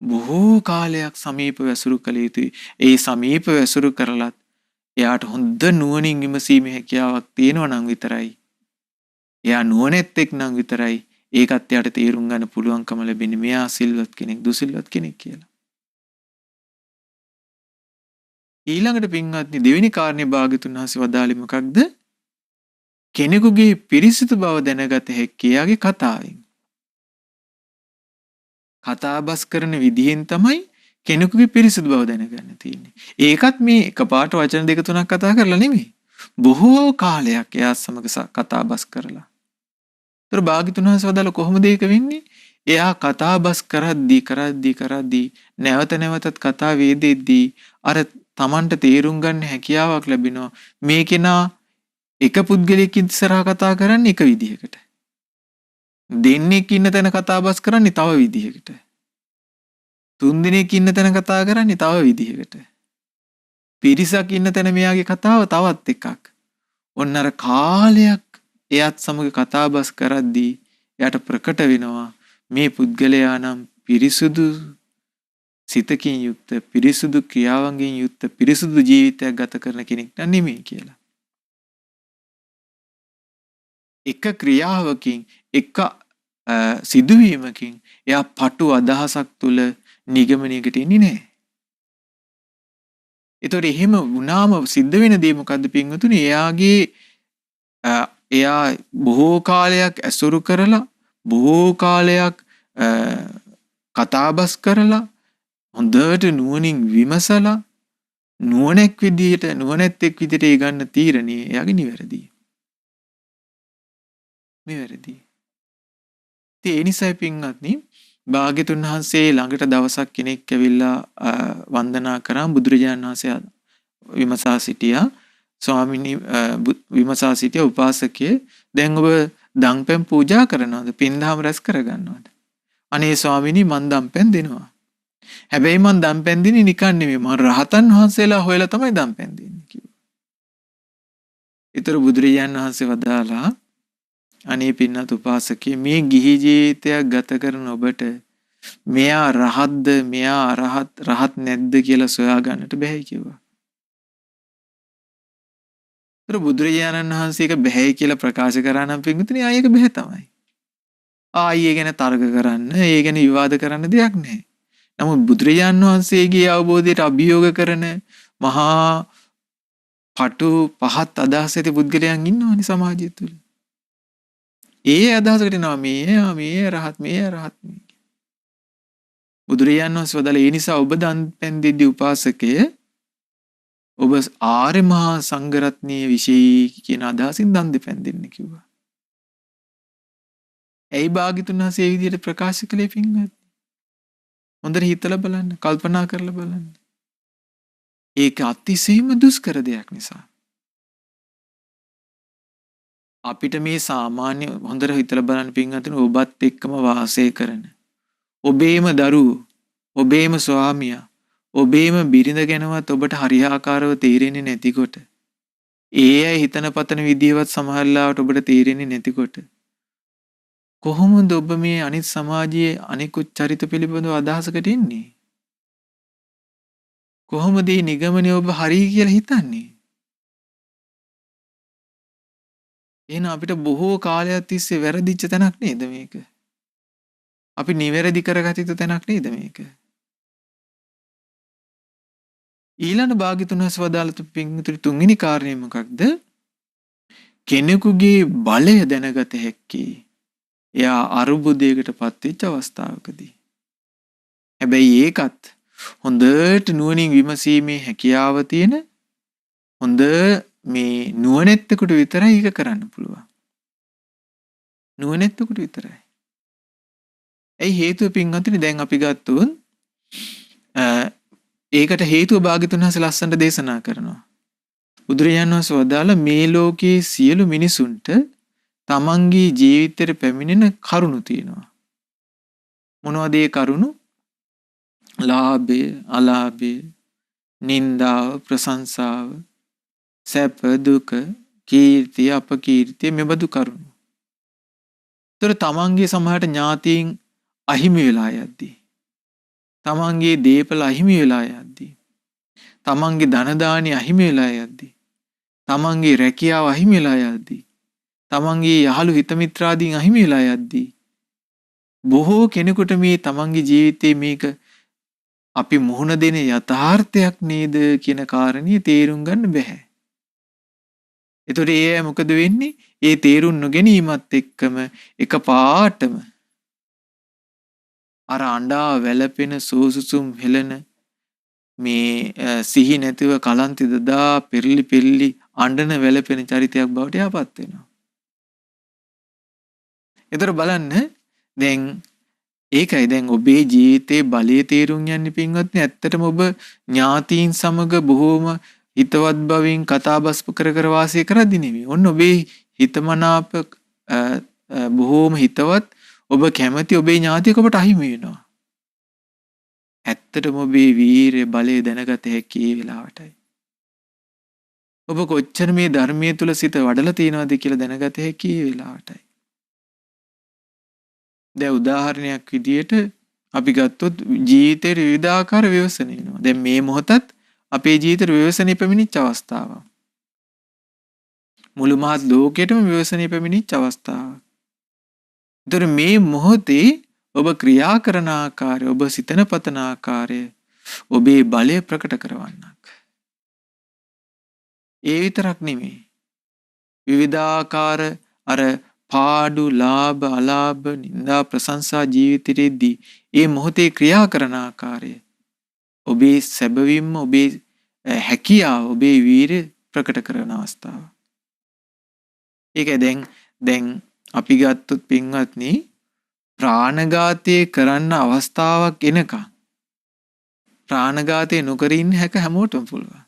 බොහෝ කාලයක් සමීප වැසුරු කළ යුතුයි. ඒ සමීප වැසුරු කරලත් එයාට හොඳ නුවණින් විමසීමේ හැකියාවක් තියෙනවා නම් විතරයි. එයා නුවණැත්තෙක් නම් විතරයි ඒකත් එයාට තේරුම් ගන්න පුළුවන්කම ලැබෙන්නේ මෙයා සිල්වත් කෙනෙක්, දුසිල්වත් කෙනෙක් කියලා. ඊළඟට පින්වත්නි දෙවෙනි කාරණේ භාග්‍යතුන් වහන්සේ වදාළේ මොකක්ද? කෙනෙකුගේ පිරිසිදු බව දැනගත හැක්කේ එයාගේ කතාවෙන්. කතාබස් කරන විදිහෙන් තමයි කෙනෙකුගේ පිරිසිදු බව දැනගන්න තියෙන්නේ. ඒකත් මේ එකපාරට වචන දෙක තුනක් කතා කරලා නෙමෙයි. බොහෝ කාලයක් එයා සමග කතාබස් කරලා. ඒතර භාග්‍යතුන් වහන්සේ වදාළ කොහොමද ඒක වෙන්නේ? එයා කතාබස් කරද්දී නැවත නැවතත් කතා වේදෙද්දී අර තමන්ට තේරුම් ගන්න හැකියාවක් ලැබෙනවා. මේ කෙනා එක පුද්ගලයෙක් ඉස්සරහා කතා කරන්නේ එක විදිහකට. දෙන්නෙක් ඉන්න තැන කතාබස් කරන්නේ තව විදිහකට. තුන් දෙනෙක් ඉන්න තැන කතා කරන්නේ තව විදිහකට. පිරිසක් ඉන්න තැන මෙයාගේ කතාව තවත් එකක්. ඔන්න අර කාලයක් එයත් සමග කතාබස් කරද්දී එයාට ප්‍රකට වෙනවා මේ පුද්ගලයා නම් පිරිසුදු සිතකින් යුක්ත, පිරිසුදු ක්‍රියාවන්ගෙන් යුක්ත, පිරිසුදු ජීවිතයක් ගත කරන කෙනෙක් නෙමෙයි කියලා. එක ක්‍රියාවකින්, එක සිදුවීමකින් එයා පටු අදහසක් තුල නිගමනයකට එන්නේ නැහැ. ඒතකොට එහෙම වුණාම සිද්ධ වෙන දේ මොකද්ද පින්වතුනි? එයා බොහෝ කාලයක් ඇසුරු කරලා, බොහෝ කාලයක් කතාබස් කරලා, හොඳට නුවණින් විමසලා, නුවණැත්තෙක් විදිහට ඒ ගන්න තීරණය එයාගේ නිවැරදි. ඒ නිසයි පින්වත්නි භාග්‍යතුන් වහන්සේ ළඟට දවසක් කෙනෙක් ඇවිල්ලා වන්දනා කරා. බුදුරජාණන් වහන්සේ විමසා සිටියා. ස්වාමීනි විමසා සිටිය උපාසකයේ දැන් ඔබ දන්පැන් පූජා කරනවද? පින්දහම රැස් කරගන්නවද? අනේ ස්වාමීනි මං දන්පැන් දෙනවා. හැබැයි මං දන්පැන් දෙන්නේ නිකන් නෙමෙයි. මං රහතන් වහන්සේලා හොයලා තමයි දන්පැන් දෙන්නේ කිව්වා. ඊතර බුදුරජාණන් වහන්සේ වදාලා අනේ පින්නත් උපාසකේ මේ ගිහි ජීවිතයක් ගත කරන ඔබට මෙයා රහත්ද මෙයා රහත් නැද්ද කියලා සොයා ගන්නට බැහැ කිව්වා. ඒතර බුදුරජාණන් වහන්සේ ඒක බැහැ කියලා ප්‍රකාශ කරා නම් පින්විතනේ ආයෙක බැහැ තමයි. ආයි ඒ ගැන තර්ක කරන්න, ඒ ගැන විවාද කරන්න දෙයක් නැහැ. නමුත් බුදුරජාණන් වහන්සේගේ අවබෝධයට අභියෝග කරන මහා පටු පහත් අදහස් ඇති පුද්ගලයන් ඉන්නවනේ සමාජය තුළ. ඒ අදහසකට එනවා මේ රහත් මේ. බුදුරජාණන් වහන්සේ වදාළ ඒ නිසා ඔබ දන් පෙන් දෙද්දී උපාසකය ඔබ ආර්ය මහා සංඝරත්නයේ විශේෂ කියන අදහසින් දන් දෙපැන් දෙන්න කිව්වා. ඇයි භාග්‍යතුන් වහන්සේ මේ විදිහට ප්‍රකාශ කළේ පින්වත්? හොඳට හිතලා බලන්න, කල්පනා කරලා බලන්න. ඒක අතිශයින්ම දුෂ්කර දෙයක් නිසා. අපිට මේ සාමාන්‍ය හොඳට හිතලා බලන්න පින්වත්නි ඔබත් එක්කම වාසය කරන ඔබේම දරුවෝ, ඔබේම ස්වාමියා, ඔබේම බිරිඳ ගැනවත් ඔබට හරියාකාරව තේරෙන්නේ නැතිකොට, ඒ අය හිතන පතන විදිහවත් සමහරලාවට ඔබට තේරෙන්නේ නැතිකොට, කොහොමද ඔබ මේ අනිත් සමාජයේ අනිකුත් චරිත පිළිබඳව අදහසකට එන්නේ? කොහොමද මේ නිගමනය ඔබ හරි කියලා හිතන්නේ? එහෙනම් අපිට බොහෝ කාලයක් තිස්සේ වැරදිච්ච තැනක් නේද මේක? අපි නිවැරදි කරගත යුතු තැනක් නේද මේක? ඊළඟ භාග්‍යතුන් වහන්සේ වදාළ පින්තුරු තුන්වෙනි කාරණය මොකක්ද? කෙනෙකුගේ බලය දැනගත හැක්කේ එයා අරුබුදයකට පත්වෙච්ච අවස්ථාවකදී. හැබැයි ඒකත් හොඳට නුවණින් විමසීමේ හැකියාව තියෙන හොඳ මේ නුවණැත්තෙකුට විතරයි ඒක කරන්න පුළුවන්. නුවණැත්තෙකුට විතරයි. ඇයි හේතුව පින්වත්නි දැන් අපි ගත්තොත් ඒකට හේතුව භාග්‍යතුන් වහන්සේ ලස්සනට දේශනා කරනවා. බුදුරජාණන් වහන්සේ වදාළ මේ ලෝකයේ සියලු මිනිසුන්ට තමන්ගේ ජීවිතේට පැමිණෙන කරුණු තියෙනවා. මොනවද ඒ කරුණු? ලාභය, අලාභය, නින්දාව, ප්‍රශංසාව, සැප, දුක, කීර්තිය, අපකීර්තිය මෙබඳු කරුණු. ඒතර තමන්ගේ සමහරට ඥාතීන් අහිමි වෙලා යද්දී, තමන්ගේ දේපල අහිමි වෙලා යද්දී, තමන්ගේ ධන දානි අහිමි වෙලා යද්දී, තමන්ගේ රැකියාව අහිමි වෙලා යද්දී, තමන්ගේ යහළු හිත මිත්‍රාදීන් අහිමි වෙලා යද්දී බොහෝ කෙනෙකුට මේ තමන්ගේ ජීවිතේ මේක අපි මුහුණ දෙන යථාර්ථයක් නේද කියන කාරණිය තේරුම් ගන්න බැහැ. එතකොට ඒ මොකද වෙන්නේ? ඒ තේරුම් නොගැනීමත් එක්කම එකපාරටම අර අඬා වැළපෙන සෝසුසුම් හෙලන මේ සිහි නැතිව කලන්ති දදා පෙරලි අඬන වැළපෙන චරිතයක් බවට යපත් වෙනවා. ඒතර බලන්න දැන් ඒකයි දැන් ඔබේ ජීවිතේ බලයේ තේරුම් යන්නේ පින්වත්නි ඇත්තටම ඔබ ඥාතීන් සමග බොහෝම හිතවත් බවින් කතාබස් කර වාසය කරද්දී නෙමෙයි. ඔන්න ඔබේ හිතමනාප බොහෝම හිතවත් ඔබ කැමති ඔබේ ඥාතියෙක් ඔබට අහිමි වෙනවා. ඇත්තටම ඔබේ වීරිය බලය දැනගත හැකි ඒ වෙලාවටයි. ඔබ කොච්චර මේ ධර්මයේ තුල සිත වඩලා තියෙනවද කියලා දැනගත හැකි ඒ වෙලාවටයි. දැන් උදාහරණයක් විදියට අපි ගත්තොත් ජීවිතේ විවිධාකාර ව්‍යසන එනවා. දැන් මේ මොහොතත් අපේ ජීවිතේ ව්‍යසනෙ පැමිණිච්ච අවස්ථාවක්. මුළු මහත් ලෝකෙටම ව්‍යසනෙ පැමිණිච්ච අවස්ථාවක්. ඒතර මේ මොහොතේ ඔබ ක්‍රියා කරන ආකාරය, ඔබ සිතන පතන ආකාරය ඔබේ බලය ප්‍රකට කරවන්නක්. ඒ විතරක් නෙමෙයි. විවිධාකාර අර පාඩු, ලාභ, අලාභ, නිന്ദා, ප්‍රශංසා ජීවිතයේදී ඒ මොහොතේ ක්‍රියා කරන ආකාරය ඔබේ සැබවින්ම ඔබේ හැකියාව, ඔබේ වීරිය ප්‍රකට කරන අවස්ථාව. ඒක දැන් අපි ගත්තොත් පින්වත්නි ප්‍රාණඝාතය කරන්න අවස්ථාවක් එනකම් ප්‍රාණඝාතය නොකර ඉන්න හැමෝටම පුළුවන්.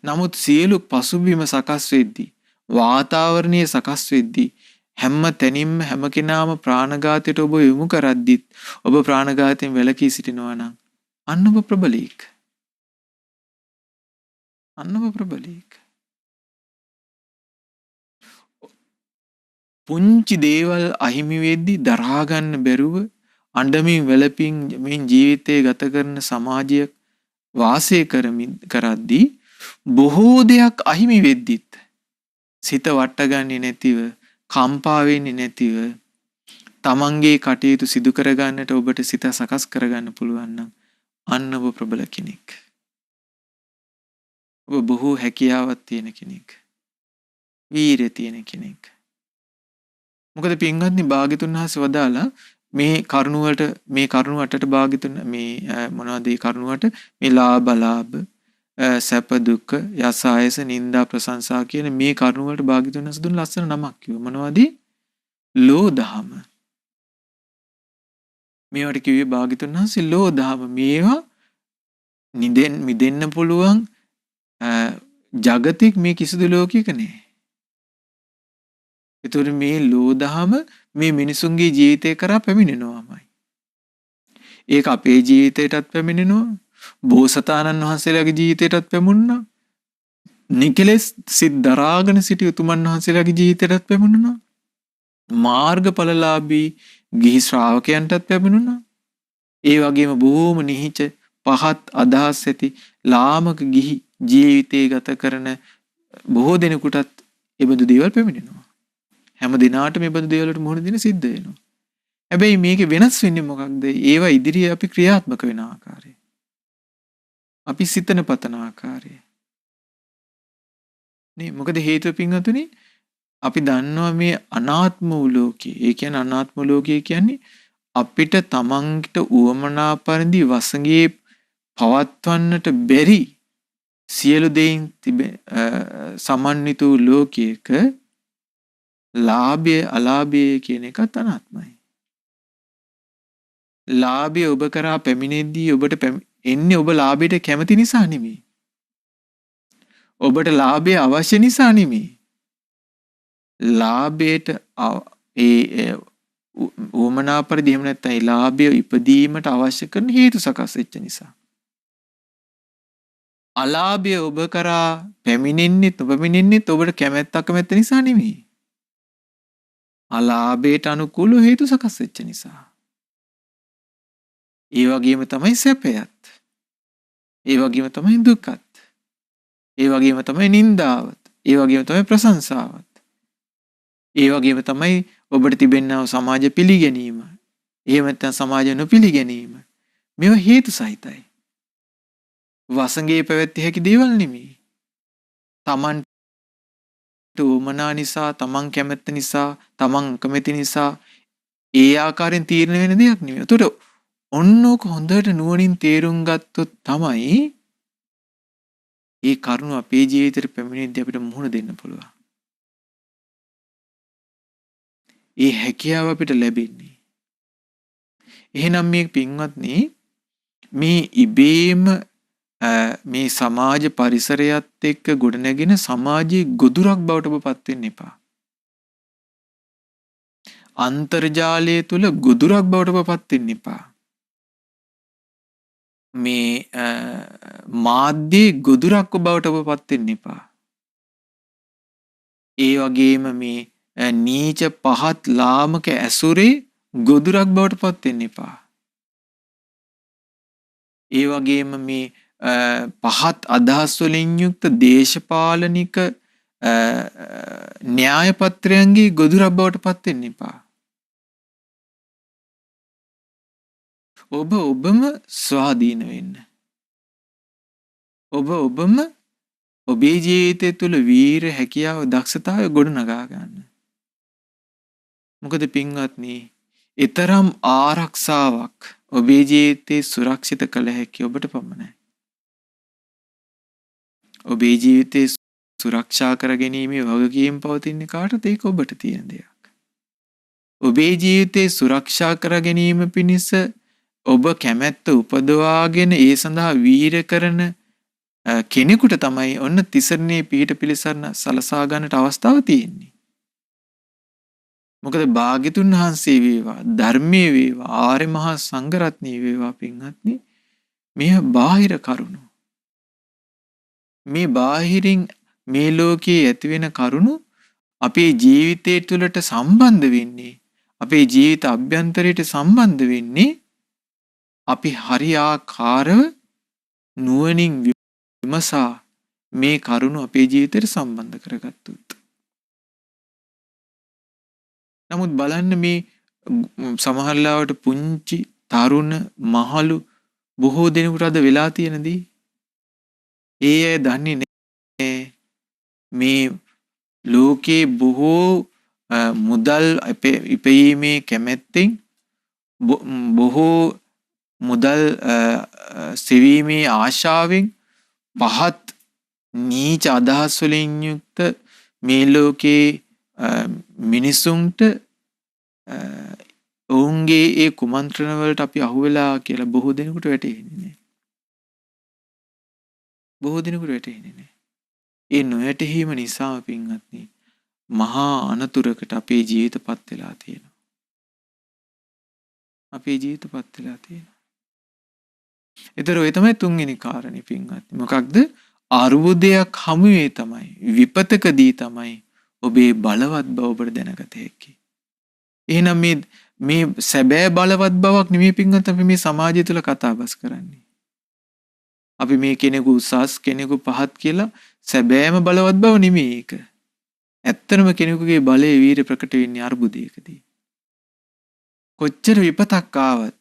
නමුත් සියලු පසුබිම සකස් වෙද්දී, වාතාවරණය සකස් වෙද්දී හැම තැනින්ම හැම කෙනාම ප්‍රාණඝාතයට ඔබ යොමු කරද්දිත් ඔබ ප්‍රාණඝාතයෙන් වැළකී සිටිනවා නම් අන්න ඔබ ප්‍රබලීක. අන්න ඔබ ප්‍රබලීක. පුංචි දේවල් අහිමි වෙද්දී දරා ගන්න බැරුව අඬමින් වැළපින් මේ ජීවිතය ගත කරන සමාජයක් වාසය කරද්දී බොහෝ දෙයක් අහිමි වෙද්දිත් සිත වට්ටගන්නේ නැතිව කම්පා වෙන්නේ නැතිව තමන්ගේ කටයුතු සිදු කරගන්නට ඔබට සිත සකස් කරගන්න පුළුවන් නම් අන්න ඔබ ප්‍රබල කෙනෙක්. ඔබ බොහෝ හැකියාවක් තියෙන කෙනෙක්. වීරිය තියෙන කෙනෙක්. මොකද පින්වත්නි භාග්‍යතුන් වහන්සේ වදාලා මේ කරුණ අටට භාග්‍යතුන් මේ මොනවද මේ කරුණට මේ ලාභ සැප දුක් යස ආයස නිന്ദා ප්‍රශංසා කියන මේ කරුණ වලට භාග්‍යතුන් වහන්සේ දුන්න ලස්සන නමක් කිව්වා. මොනවද? ලෝ දහම. මේවට කිව්වේ භාග්‍යතුන් වහන්සේ ලෝ දහම. මේවා මිදෙන්න පුළුවන් ජගතික මේ කිසිදු ලෝකයක නෑ. ඒතකොට මේ ලෝ දහම මේ මිනිසුන්ගේ ජීවිතය කරා පැමිණෙනවාමයි. ඒක අපේ ජීවිතයටත් පැමිණෙනවා. බෝසතාණන් වහන්සේලාගේ ජීවිතයටත් පැමුණා. නිකලෙස් සිත් දරාගෙන සිටි උතුමන් වහන්සේලාගේ ජීවිතයටත් පැමුණා. මාර්ගඵලලාභී ගිහි ශ්‍රාවකයන්ටත් පැමුණා. ඒ වගේම බොහෝම නිහිච පහත් අදහස් ඇති ලාමක ගිහි ජීවිතය ගත කරන බොහෝ දෙනෙකුටත් එබඳු දේවල් පැමිණෙනවා. හැම දිනාට මේ බඳු දේවල්වලට මුහුණ දෙන්න සිද්ධ වෙනවා. හැබැයි මේකේ වෙනස් වෙන්නේ මොකක්ද? ඒවා ඉදිරියේ අපි ක්‍රියාත්මක වෙන ආකාරය. අපි සිතන පතන ආකාරය. නේ මොකද හේතුව පින්වතුනි අපි දන්නවා මේ අනාත්ම වූ ලෝකේ. ඒ කියන්නේ අනාත්ම ලෝකය කියන්නේ අපිට තමන්ට උවමනා පරිදි වසඟේ පවත්වන්නට බැරි සියලු දෙයින් සමන්විත වූ ලෝකයක ලාභය අලාභය කියන එකත් අනාත්මයි. ලාභය ඔබ කරා පැමිණෙද්දී ඔබට එන්නේ ඔබ ලාභයට කැමති නිසා නෙමෙයි. ඔබට ලාභය අවශ්‍ය නිසා නෙමෙයි. ලාභයට උවමනා පරිදි එහෙම නැත්නම් ලාභය ඉපදීමට අවශ්‍ය කරන හේතු සකස් වෙච්ච නිසා. අලාභය ඔබ කරා පැමිණෙන්නේ ඔබට කැමැත්ත අකමැත්ත නිසා නෙමෙයි. අලාභයට අනුකූල හේතු සකස් වෙච්ච නිසා. ඒ වගේම තමයි සැපයත්. ඒ වගේම තමයි දුකත්. ඒ වගේම තමයි නිന്ദාවත්. ඒ වගේම තමයි ප්‍රශංසාවත්. ඒ වගේම තමයි ඔබට තිබෙනා සමාජ පිළිගැනීම. එහෙම නැත්නම් සමාජ නොපිළිගැනීම. මේවා හේතු සහිතයි. වසඟේ පැවැත්විය හැකි දේවල් නෙමෙයි. Taman උමනා නිසා, තමන් කැමැත්ත නිසා, තමන් කැමති නිසා ඒ ආකාරයෙන් තීරණය වෙන දෙයක් නෙමෙයි. ඒතකොට ඔන්නෝක හොඳට නුවණින් තේරුම් ගත්තොත් තමයි ඒ කරුණ අපේ ජීවිතේට පැමිණෙද්දී අපිට මුහුණ දෙන්න පුළුවන්. ඒ හැකියාව අපිට ලැබෙන්නේ. එහෙනම් මේ පින්වත්නි මේ ඉබේම මේ සමාජ පරිසරයත් එක්ක ගොඩනැගෙන සමාජයේ ගොදුරක් බවට ඔබපත් වෙන්න එපා. අන්තර්ජාලය තුල ගොදුරක් බවට ඔබපත් වෙන්න එපා. මේ මාධ්‍යයේ ගොදුරක් බවට ඔබපත් වෙන්න එපා. ඒ වගේම මේ නීච පහත් ලාමක ඇසුරේ ගොදුරක් බවට පත් වෙන්න එපා. ඒ වගේම මේ පහත් අදහස් වලින් යුක්ත දේශපාලනික න්‍යාය පත්‍රයන්ගේ ගොදුරක් බවට පත් වෙන්න එපා. ඔබම ස්වාධීන වෙන්න. ඔබම ඔබේ ජීවිතය තුළ වීර හැකියාව දක්ෂතාවය ගොඩනගා ගන්න. මොකද පින්වත්නි, ඊතරම් ආරක්ෂාවක් ඔබේ ජීවිතේ සුරක්ෂිත කළ හැකි ඔබට පමණයි. ඔබේ ජීවිතේ සුරක්ෂා කර ගැනීමේ වගකීම පවතින්නේ කාටද? ඒක ඔබට තියෙන දෙයක්. ඔබේ ජීවිතේ සුරක්ෂා කර ගැනීම පිණිස ඔබ කැමැත්ත උපදවාගෙන ඒ සඳහා වීර කරන කෙනෙකුට තමයි ඔන්න තිසරණේ පිහිට පිළිසරණ සලසා ගන්නට අවස්ථාව තියෙන්නේ. මොකද භාග්‍යතුන් වහන්සේ වේවා, ධර්මයේ වේවා, ආර්ය මහා සංඝරත්නයේ වේවා පින්වත්නි, මේ බාහිර කරුණු, මේ බාහිරින් මේ ලෝකයේ ඇති වෙන කරුණු අපේ ජීවිතය තුළට සම්බන්ධ වෙන්නේ අපේ ජීවිත අභ්‍යන්තරයට සම්බන්ධ වෙන්නේ අපි හරියාකාරව නුවණින් විමසා මේ කරුණු අපේ ජීවිතයට සම්බන්ධ කරගත්තොත්. නමුත් බලන්න මේ සමහරලාවට පුංචි තරුණ මහලු බොහෝ දෙනෙකුට අද වෙලා තියෙනදී ඒ අය දන්නේ නැහැ මේ ලෝකේ බොහෝ මුදල් ඉපයීමේ කැමැත්තෙන් බොහෝ මුදල් සෙවීමේ ආශාවෙන් පහත් නීච අදහස් වලින් යුක්ත මේ ලෝකේ මිනිසුන්ට ඔවුන්ගේ ඒ කුමන්ත්‍රණ වලට අපි අහුවෙලා කියලා බොහෝ දෙනෙකුට වැටහෙන්නේ නැහැ. බොහෝ දෙනෙකුට වැටහෙන්නේ නැහැ. ඒ නොවැටහීම නිසා පින්වත්නි මහා අනතුරකට අපේ ජීවිතපත් වෙලා තියෙනවා. අපේ ජීවිතපත් වෙලා තියෙනවා. ඒතර ඔය තමයි තුන්වෙනි කාරණේ පින්වත්නි. මොකක්ද? අරුබුදයක් හමුවේ තමයි විපතකදී තමයි ඔබේ බලවත් බව ඔබට දැනගත හැකි. එහෙනම් මේ සැබෑ බලවත් බවක් නෙමෙයි පින්වත්නි අපි මේ සමාජය තුළ කතාබස් කරන්නේ. අපි මේ කෙනෙකු උසස් කෙනෙකු පහත් කියලා සැබෑම බලවත් බව නෙමෙයි ඒක. ඇත්තම කෙනෙකුගේ බලයේ වීරිය ප්‍රකට වෙන්නේ අරුබුදයකදී. කොච්චර විපතක් ආවත්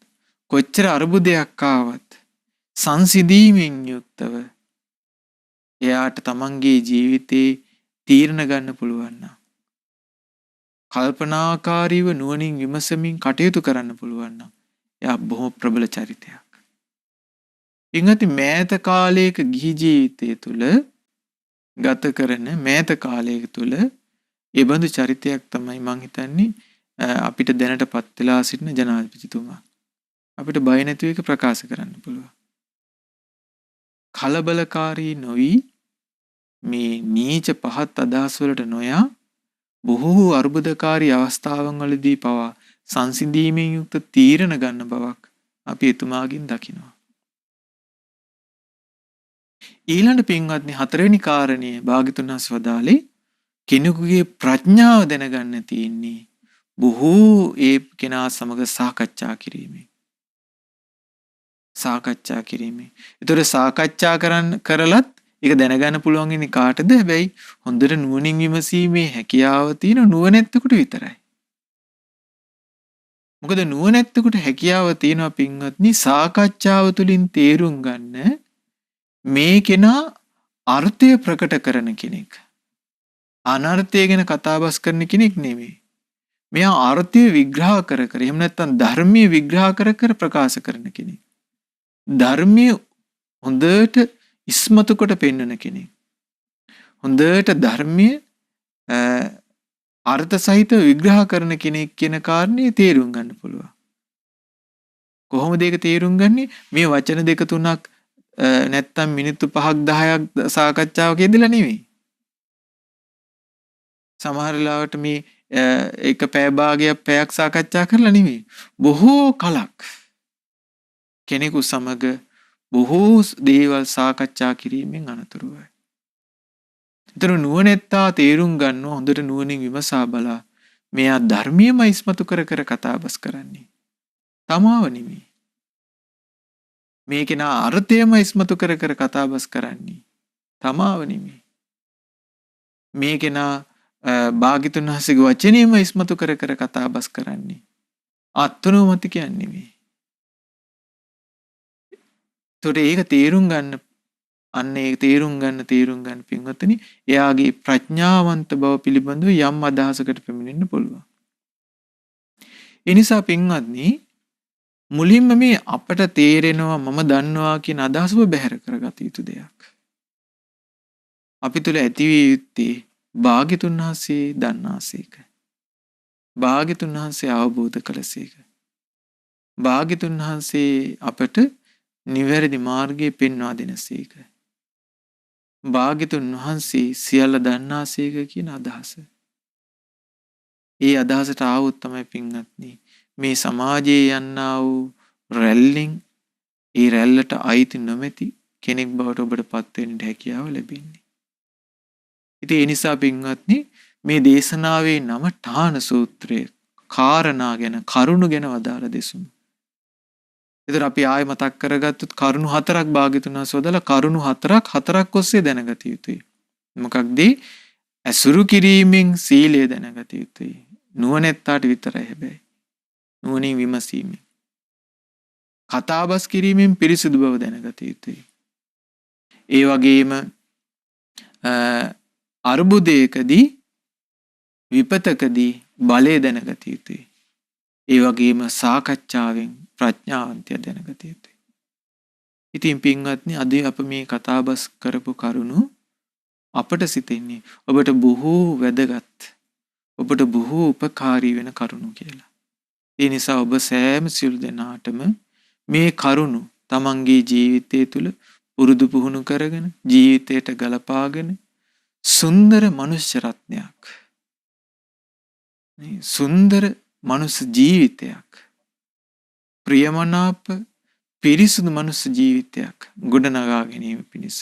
කොච්චර අරුබුදයක් ආවත් සංසිඳීමෙන් යුක්තව එයාට තමන්ගේ ජීවිතේ තීරණ ගන්න පුළුවන් නම් කල්පනාකාරීව නුවණින් විමසමින් කටයුතු කරන්න පුළුවන් නම් එයා බොහෝ ප්‍රබල චරිතයක්. ඉංගති මෑත කාලයක ගිහි ජීවිතය තුළ ගත කරන මෑත කාලයක තුළ ඒ බඳු චරිතයක් තමයි මං හිතන්නේ අපිට දැනටපත් වෙලා සිටින ජනාධිපතිතුමා. අපිට බය නැතුව ඒක ප්‍රකාශ කරන්න පුළුවන්. කලබලකාරී නොවි මේ නීච පහත් අදහස් වලට නොයා බොහෝ අර්බුදකාරී අවස්ථාවන් වලදී පවා සංසිඳීමෙන් යුක්ත තීරණ ගන්න බවක් අපි එතුමාගෙන් දකිනවා. ඊළඟ පින්වත්නි හතරවෙනි කාරණය භාග්‍යතුන් වහන්සේ වදාළේ කෙනෙකුගේ ප්‍රඥාව දැනගන්න තියෙන්නේ බොහෝ ඒ කෙනා සමග සාකච්ඡා කිරීමෙන්. සාකච්ඡා කිරීමෙන්. ඒතර සාකච්ඡා කරලත් ඒක දැනගන්න පුළුවන් ඉන්නේ කාටද? හැබැයි හොඳට නුවණින් විමසීමේ හැකියාව තියෙන නුවණැත්තෙකුට විතරයි. මොකද නුවණැත්තෙකුට හැකියාව තියෙනවා පින්වත්නි සාකච්ඡාව තුළින් තේරුම් ගන්න මේ කෙනා අර්ථය ප්‍රකට කරන කෙනෙක්. අනර්ථය ගැන කතාබස් කරන කෙනෙක් නෙමෙයි. මෙයා අර්ථය විග්‍රහ කර එහෙම නැත්නම් ධර්මයේ විග්‍රහ කර ප්‍රකාශ කරන කෙනෙක්. ධර්මයේ හොඳට ඉස්මතු කොට පෙන්වන කෙනෙක්. හොඳට ධර්මයේ අර්ථ සහිතව විග්‍රහ කරන කෙනෙක් කියන කාරණේ තේරුම් ගන්න පුළුවන්. කොහොමද ඒක තේරුම් ගන්නේ? මේ වචන දෙක තුනක් නැත්තම් මිනිත්තු 5ක් 10ක් සාකච්ඡාවක යෙදලා නෙවෙයි. සමහර වෙලාවට මේ එක පැය භාගයක් පැයක් සාකච්ඡා කරලා නෙවෙයි. බොහෝ කලක් කෙනෙකු සමග බොහෝ දේවල් සාකච්ඡා කිරීමෙන් අනතුරුවයි. ඒතර නුවණැත්තා තේරුම් ගන්නවා හොඳට නුවණින් විමසා බලා මෙයා ධර්මයම ඉස්මතු කර කතාබස් කරන්නේ. තමාව නෙවෙයි. මේ කෙනා අර්ථයම ඉස්මතු කර කතාබස් කරන්නේ. තමාව නෙවෙයි. මේ කෙනා භාග්‍යතුන් වහන්සේගේ වචනේම ඉස්මතු කර කතාබස් කරන්නේ. අත්නොමති කියන්නේ නෙවෙයි. ඒතකොට ඒක තේරුම් ගන්න අන්න ඒක තේරුම් ගන්න පින්වත්නි එයාගේ ප්‍රඥාවන්ත බව පිළිබඳව යම් අදහසකට පැමිණෙන්න පුළුවන්. ඒ නිසා පින්වත්නි මුලින්ම මේ අපට තේරෙනවා මම දන්නවා කියන අදහසව බැහැර කරගත යුතු දෙයක්. අපි තුල ඇතිවිය යුත්තේ භාග්‍යතුන් වහන්සේ දන්නාසේක. භාග්‍යතුන් වහන්සේ අවබෝධ කළසේක. භාග්‍යතුන් වහන්සේ අපට නිවැරදි මාර්ගය පෙන්වා දෙනසේක. භාග්‍යතුන් වහන්සේ සියල්ල දන්නාසේක කියන අදහස. ඒ අදහසට ආවොත් තමයි පින්වත්නි මේ සමාජයේ යන්නා වූ රැල්ලෙන් ඒ රැල්ලට අයිති නොමැති කෙනෙක් බවට ඔබට පත් වෙන්න හැකියාව ලැබෙන්නේ. ඉතින් ඒ නිසා පින්වත්නි මේ දේශනාවේ නම ඨාන සූත්‍රයේ කාරණා ගැන කරුණු ගැන වදාළ දෙසුම්. එතකොට අපි ආයෙ මතක් කරගත්තොත් කරුණු හතරක් භාග්‍යතුන් වහන්සේ වදාලා කරුණු හතරක් ඔස්සේ දැනගත යුතුයි. මොකක්ද? ඇසුරු කිරීමෙන් සීලය දැනගත යුතුයි. නුවණැත්තාට විතරයි හැබැයි. නුවණින් විමසීමෙන්. කතාබස් කිරීමෙන් පිරිසිදු බව දැනගත යුතුයි. ඒ වගේම අර්බුදයකදී විපතකදී බලය දැනගත යුතුයි. ඒ වගේම සාකච්ඡාවෙන් ප්‍රඥාවන්තය දැනගත යුතුයි. ඉතින් පින්වත්නි අද අප මේ කතාබස් කරපු කරුණු අපට සිතෙන්නේ ඔබට බොහෝ වැදගත් ඔබට බොහෝ උපකාරී වෙන කරුණු කියලා. ඒ නිසා ඔබ සෑම සියලු දෙනාටම මේ කරුණු තමන්ගේ ජීවිතය තුළ පුරුදු පුහුණු කරගෙන ජීවිතයට ගලපාගෙන සුන්දර මනුෂ්‍ය රත්නයක් සුන්දර මනුස්ස ජීවිතයක් ප්‍රියමනාප පිරිසුදු මනුස්ස ජීවිතයක් ගොඩනගා ගැනීම පිණිස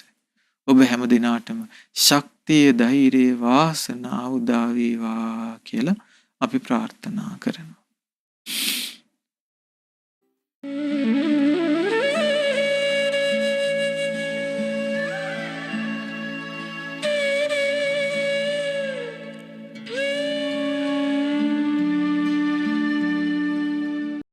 ඔබ හැම දිනාටම ශක්තිය ධෛර්යය වාසනාව උදා වේවා කියලා අපි ප්‍රාර්ථනා කරනවා.